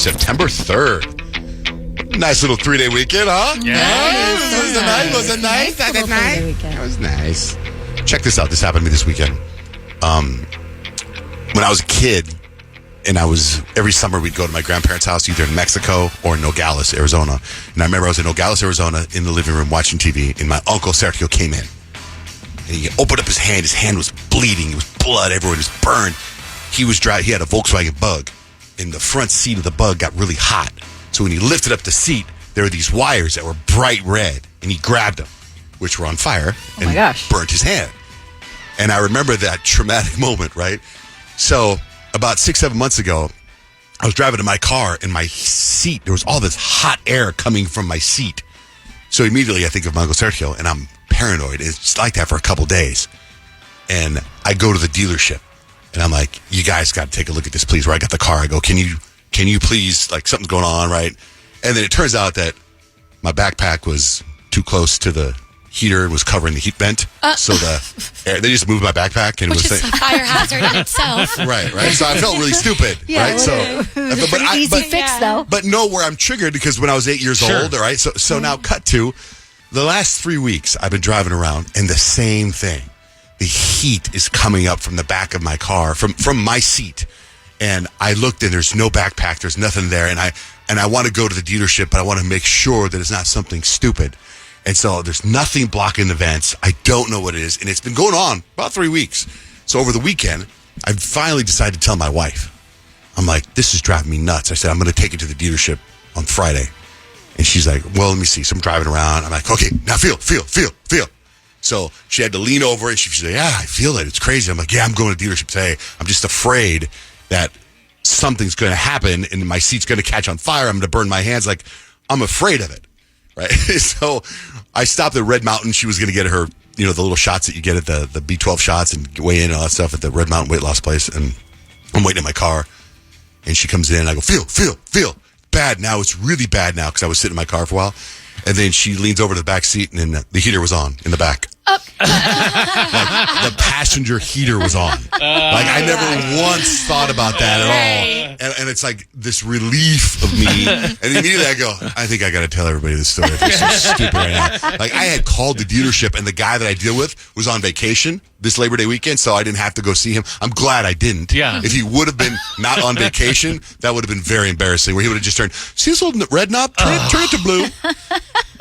September 3rd. Nice little 3-day weekend, huh? Yeah. Was it nice? Little 3-day weekend. That was nice. Check this out. This happened to me this weekend. When I was a kid, and every summer we'd go to my grandparents' house, either in Mexico or in Nogales, Arizona. And I remember I was in Nogales, Arizona, in the living room watching TV, and my uncle Sergio came in. And he opened up his hand. His hand was bleeding. It was blood everywhere. It was burned. He had a Volkswagen Bug, and the front seat of the Bug got really hot. So when he lifted up the seat, there were these wires that were bright red, and he grabbed them, which were on fire, and burnt his hand. And I remember that traumatic moment, right? So about 6-7 months ago, I was driving to my car, and my seat, there was all this hot air coming from my seat. So immediately I think of my Uncle Sergio, and I'm paranoid. It's like that for a couple days. And I go to the dealership, and I'm like, you guys got to take a look at this, please. Where I got the car, I go, can you please, like, something's going on, right? And then it turns out that my backpack was too close to the heater and was covering the heat vent. So they just moved my backpack, and which it was is a fire hazard in itself. Right. So I felt really stupid, right? So, Easy fix, though. But know where I'm triggered, because when I was 8 years old, right? So now cut to the last 3 weeks, I've been driving around, and the same thing. The heat is coming up from the back of my car, from my seat. And I looked, and there's no backpack. There's nothing there. And I want to go to the dealership, but I want to make sure that it's not something stupid. And so there's nothing blocking the vents. I don't know what it is. And it's been going on about 3 weeks. So over the weekend, I finally decided to tell my wife. I'm like, this is driving me nuts. I said, I'm going to take it to the dealership on Friday. And she's like, well, let me see. So I'm driving around. I'm like, okay, now feel. So she had to lean over, and she's like, yeah, I feel it. It's crazy. I'm like, yeah, I'm going to the dealership today. I'm just afraid that something's going to happen and my seat's going to catch on fire. I'm going to burn my hands. Like, I'm afraid of it. Right. So I stopped at Red Mountain. She was going to get her, the little shots that you get at the B12 shots and weigh in and all that stuff at the Red Mountain weight loss place. And I'm waiting in my car, and she comes in, and I go, feel. Bad now. It's really bad now, because I was sitting in my car for a while. And then she leans over to the back seat, and then the heater was on in the back. Like, the passenger heater was on. Like, I never once thought about that at all. And it's like this relief of me. And immediately I go, I think I got to tell everybody this story. It's so stupid right now. Like, I had called the dealership, and the guy that I deal with was on vacation this Labor Day weekend, so I didn't have to go see him. I'm glad I didn't. Yeah. If he would have been not on vacation, that would have been very embarrassing, where he would have just turned, see this little red knob? Turn it to blue.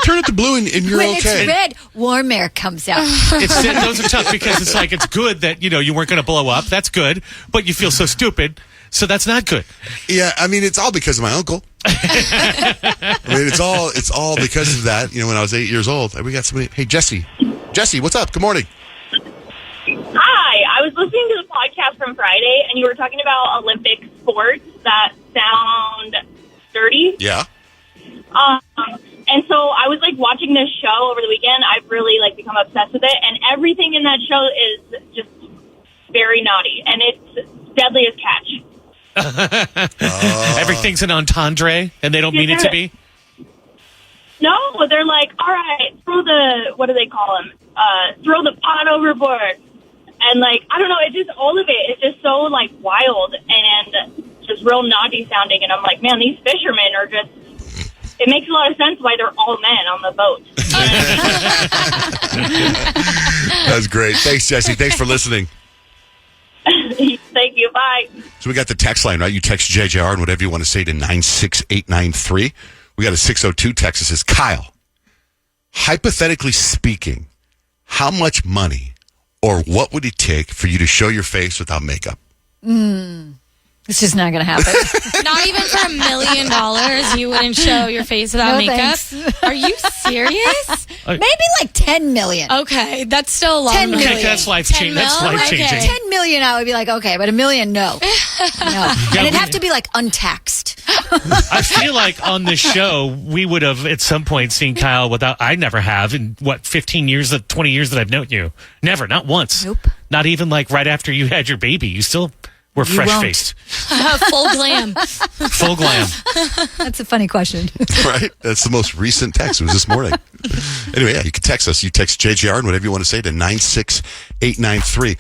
Turn it to blue, and you're when okay. When it's red, warm air comes out. Those are tough, because it's like, it's good that, you weren't going to blow up. That's good. But you feel so stupid. So that's not good. Yeah, I mean, it's all because of my uncle. I mean, it's all because of that. When I was 8 years old, we got somebody. Hey, Jesse, what's up? Good morning. Hi, I was listening to the podcast from Friday, and you were talking about Olympic sports that sound dirty. Yeah. And so I was watching this show over the weekend. I've really become obsessed with it, and everything in that show is just very naughty, and it's deadly as catch. Everything's an entendre, and they don't mean it to be. No, they're like, all right, what do they call them? Throw the pot overboard. And I don't know, it's just all of it. It's just so wild and just real naughty sounding. And I'm like, man, these fishermen are just, it makes a lot of sense why they're all men on the boat. That's great. Thanks, Jesse. Thanks for listening. Thank you. Bye. So we got the text line, right? You text JJR and whatever you want to say to 96893. We got a 602 text that says, Kyle, hypothetically speaking, how much money or what would it take for you to show your face without makeup? It's just not going to happen. Not even for $1 million, you wouldn't show your face without makeup? Thanks. Are you serious? Maybe $10 million. Okay, that's still a lot. 10 million. Okay, that's life-changing. That's life-changing. Okay. 10 million, I would be like, okay, but $1 million, no. No. And it'd have to be untaxed. I feel like on this show, we would have at some point seen Kyle without, I never have in 15 years, 20 years that I've known you. Never, not once. Nope. Not even right after you had your baby. You still were fresh-faced. Full glam. Full glam. That's a funny question. Right? That's the most recent text. It was this morning. Anyway, yeah, you can text us. You text JJR and whatever you want to say to 96893.